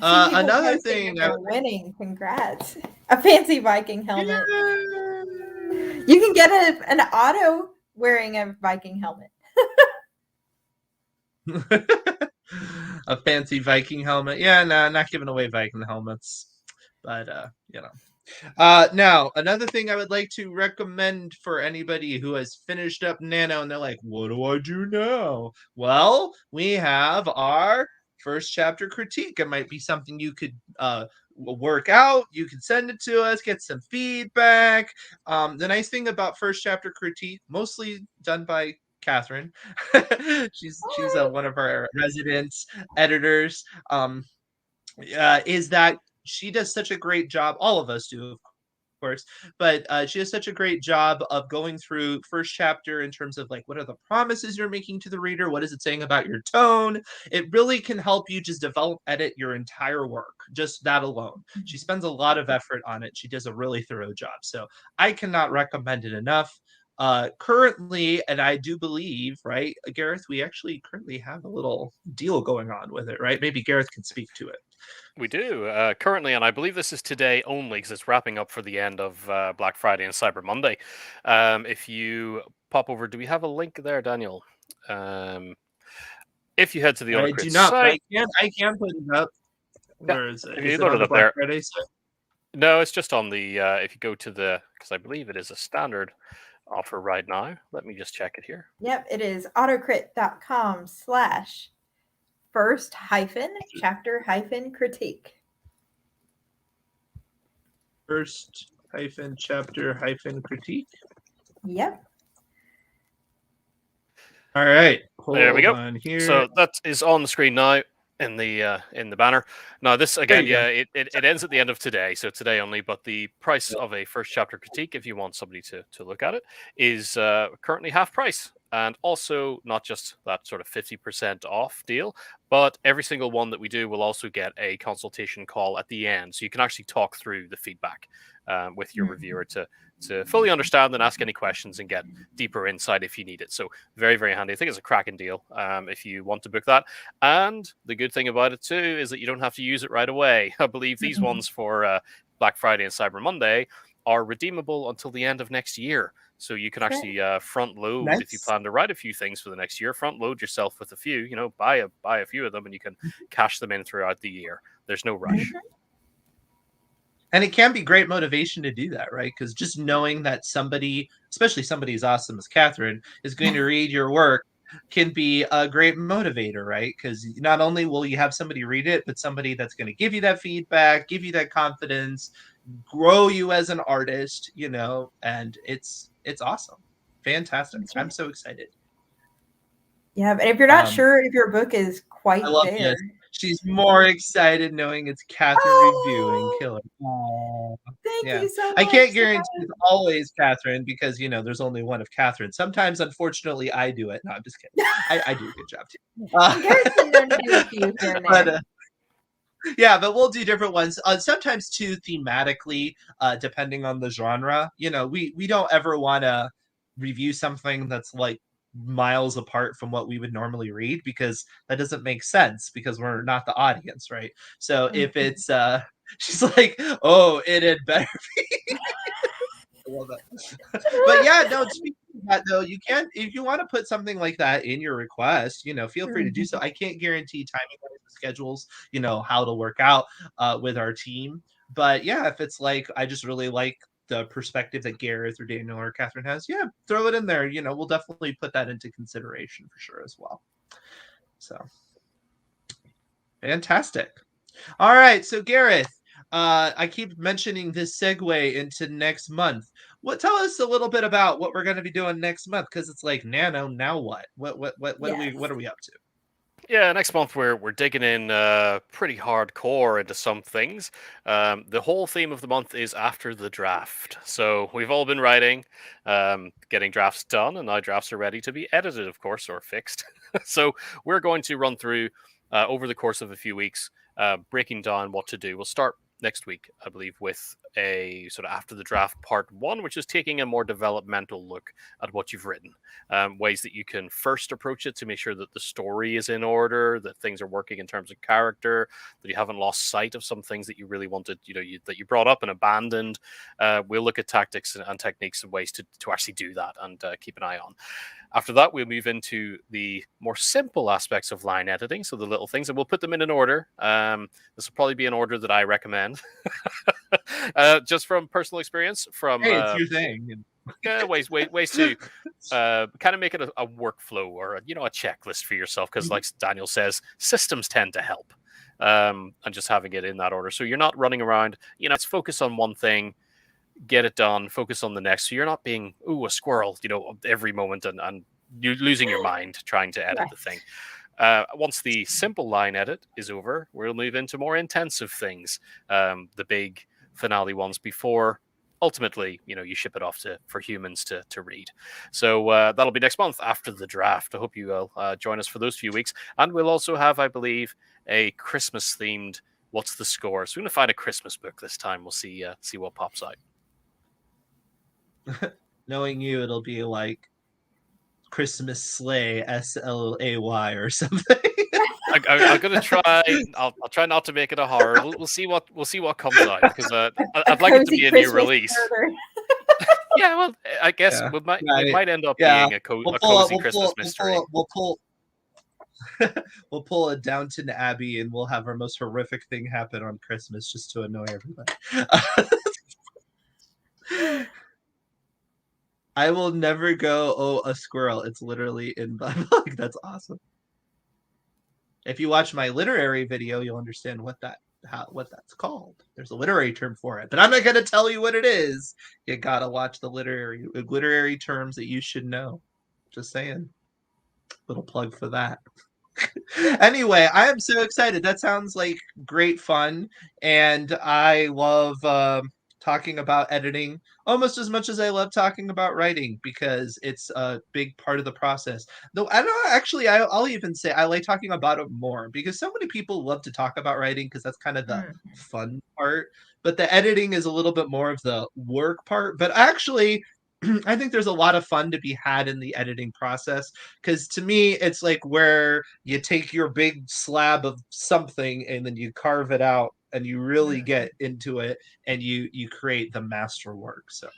I see people Another posting thing. that they're winning. Congrats. A fancy Viking helmet. Yay! You can get an auto wearing a Viking helmet. A fancy Viking helmet. Yeah, no, not giving away Viking helmets. But you know. Now, another thing I would like to recommend for anybody who has finished up Nano and they're like, what do I do now? Well, we have our first chapter critique. It might be something you could work out. You can send it to us, get some feedback. The nice thing about first chapter critique, mostly done by Catherine. she's one of our resident editors. Is that she does such a great job. All of us do, of course, but she does such a great job of going through first chapter in terms of like, what are the promises you're making to the reader? What is it saying about your tone? It really can help you just edit your entire work, just that alone. She spends a lot of effort on it. She does a really thorough job. So I cannot recommend it enough. Currently, and I do believe, right, Gareth, we actually currently have a little deal going on with it, right? Maybe Gareth can speak to it. We do. Currently, and I believe this is today only because it's wrapping up for the end of Black Friday and Cyber Monday. If you pop over, do we have a link there, Daniel? If you head to the I Autocrit do not, site, I can put it up. Where is it? If Is you it load on it the up Black there. Friday site? No, it's just on the. If you go to the, because I believe it is a standard offer right now. Let me just check it here. Yep, it is autocrit.com/first-chapter-critique. First-chapter-critique. Yep. All right. There we go. On here. So that is on the screen now in the banner. Now this again, yeah, it ends at the end of today, so today only. But the price of a first chapter critique, if you want somebody to look at it, is currently half price. And also, not just that sort of 50% off deal, but every single one that we do will also get a consultation call at the end. So you can actually talk through the feedback with your reviewer to fully understand and ask any questions and get deeper insight if you need it. So very, very handy. I think it's a cracking deal if you want to book that. And the good thing about it too is that you don't have to use it right away. I believe these ones for Black Friday and Cyber Monday are redeemable until the end of next year. So you can actually front load if you Nice. plan to write a few things for the next year. Front load yourself with a few. You know, buy a few of them, and you can cash them in throughout the year. There's no rush. And it can be great motivation to do that, right? Because just knowing that somebody, especially somebody as awesome as Catherine, is going to read your work can be a great motivator, right? Because not only will you have somebody read it, but somebody that's going to give you that feedback, give you that confidence, grow you as an artist, you know, and it's awesome. Fantastic. That's right. I'm so excited. Yeah, but if you're not sure if your book is I quite love there, this. She's more excited knowing it's Catherine reviewing oh, Killer. Aww. thank Yeah. you so much. I can't guarantee it's always Catherine because, you know, there's only one of Catherine. Sometimes, unfortunately, I do it. No, I'm just kidding. I do a good job, too. Garrett's been known to do a few here and there. But, yeah, but we'll do different ones. Sometimes, too, thematically, depending on the genre. You know, we don't ever want to review something that's like miles apart from what we would normally read because that doesn't make sense because we're not the audience, right? So if it's she's like, oh, it had better be. I love that. But yeah, no, speaking of that though, you can if you want to put something like that in your request, you know, feel free to do so. I can't guarantee timing wise the schedules, you know, how it'll work out with our team. But yeah, if it's like I just really like the perspective that Gareth or Daniel or Catherine has, yeah, throw it in there. You know, we'll definitely put that into consideration for sure as well. So fantastic. All right, so Gareth, I keep mentioning this segue into next month. Tell us a little bit about what we're going to be doing next month because it's like Nano. Now what? What Yes. what are we up to? Yeah, next month we're digging in pretty hardcore into some things. The whole theme of the month is after the draft. So we've all been writing, getting drafts done, and now drafts are ready to be edited, of course, or fixed. So we're going to run through over the course of a few weeks, breaking down what to do. We'll start next week, I believe, with a sort of after the draft part one, which is taking a more developmental look at what you've written. Ways that you can first approach it to make sure that the story is in order, that things are working in terms of character, that you haven't lost sight of some things that you really wanted, you know, that you brought up and abandoned. We'll look at tactics and techniques and ways to actually do that and keep an eye on. After that, we'll move into the more simple aspects of line editing, so the little things, and we'll put them in an order. This will probably be an order that I recommend, just from personal experience. From Hey, it's your thing. ways to kind of make it a workflow or a checklist for yourself, because like Daniel says, systems tend to help, and just having it in that order, so you're not running around. Let's focus on one thing, get it done, focus on the next, so you're not being a squirrel every moment and you losing your mind trying to edit the thing. Once the simple line edit is over, we'll move into more intensive things, the big finale ones, before ultimately you ship it off for humans to read. So that'll be next month after the draft. I hope you will join us for those few weeks, and we'll also have, I believe, a Christmas themed What's the Score. So we're going to find a Christmas book this time. We'll see what pops out. Knowing you, it'll be like Christmas Sleigh, SLAY or something. I'm gonna try. I'll try not to make it a horror. We'll see what comes out, because I'd like it to be a new release. Yeah, well, I guess we might end up being a cozy Christmas mystery. We'll pull a Downton Abbey, and we'll have our most horrific thing happen on Christmas just to annoy everybody. I will never go, oh, a squirrel. It's literally in my book. That's awesome. If you watch my literary video, you'll understand what that's called. There's a literary term for it, but I'm not going to tell you what it is. You got to watch the literary terms that you should know. Just saying. Little plug for that. Anyway, I am so excited. That sounds like great fun, and I love talking about editing almost as much as I love talking about writing because it's a big part of the process. Though I don't actually, I'll even say I like talking about it more because so many people love to talk about writing because that's kind of the Mm. fun part. But the editing is a little bit more of the work part. But actually, I think there's a lot of fun to be had in the editing process because to me, it's like where you take your big slab of something and then you carve it out and you really get into it and you create the masterwork. So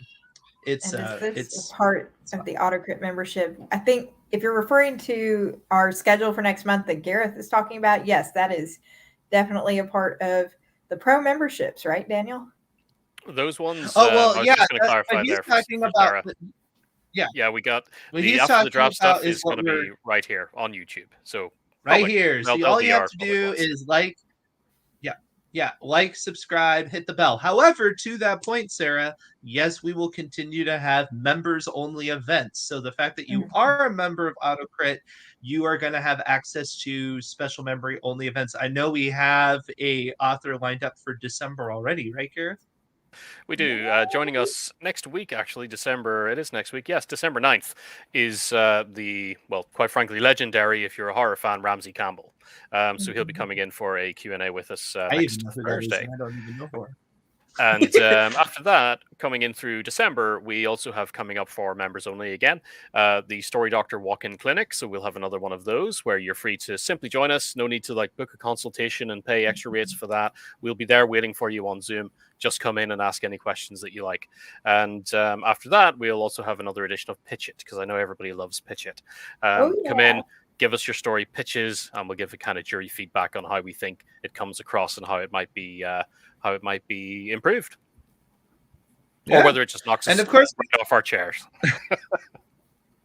it's And is this a it's part of the AutoCrit membership? I think if you're referring to our schedule for next month that Gareth is talking about, yes, that is definitely a part of the pro memberships, right, Daniel? Those ones, oh well I was yeah just going to what clarify he's there talking for about Sarah. yeah Yeah, we got what the he's after the talking draft about stuff is is what going to we're be right here on YouTube. So right here. So they'll all you be have our to public do ones. is like, yeah, yeah, like, subscribe, hit the bell. However, to that point, Sarah, yes, we will continue to have members only events. So the fact that you are a member of AutoCrit, you are going to have access to special memory only events. I know we have a author lined up for December already, right, Gareth? We do. Joining us next week, actually, December, it is next week, yes, December 9th, is the, well, quite frankly, legendary, if you're a horror fan, Ramsey Campbell. So he'll be coming in for a Q&A with us I even next know who that is, Thursday. and I don't even know her. And after that, coming in through December, we also have coming up for members only again, the Story Doctor walk-in clinic. So we'll have another one of those where you're free to simply join us. No need to like book a consultation and pay extra rates for that. We'll be there waiting for you on Zoom. Just come in and ask any questions that you like. And after that, we'll also have another edition of Pitch It, because I know everybody loves Pitch It. Come in, give us your story pitches, and we'll give a kind of jury feedback on how we think it comes across and how it might be improved, or whether it just knocks And us of course, right off our chairs.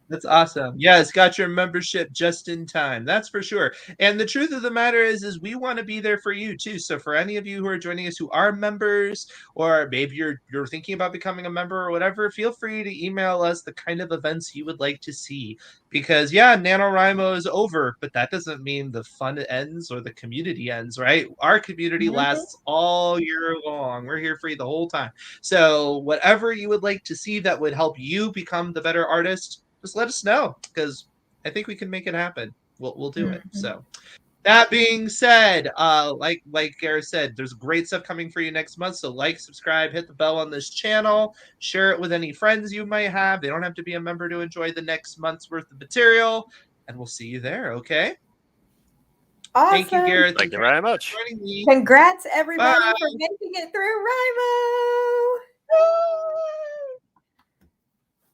that's awesome. Yeah, it's got your membership just in time. That's for sure. And the truth of the matter is we want to be there for you too. So for any of you who are joining us who are members, or maybe you're thinking about becoming a member or whatever, feel free to email us the kind of events you would like to see. Because yeah, NaNoWriMo is over, but that doesn't mean the fun ends or the community ends, right? Our community lasts all year long. We're here for you the whole time. So whatever you would like to see that would help you become the better artist, just let us know because I think we can make it happen. We'll do it. So that being said, like Gareth said, there's great stuff coming for you next month. So like, subscribe, hit the bell on this channel, share it with any friends you might have. They don't have to be a member to enjoy the next month's worth of material, and we'll see you there. Okay. Awesome. Thank you, Gareth. Thank you very much. Joining me. Congrats, everybody, Bye. for making it through Rimo.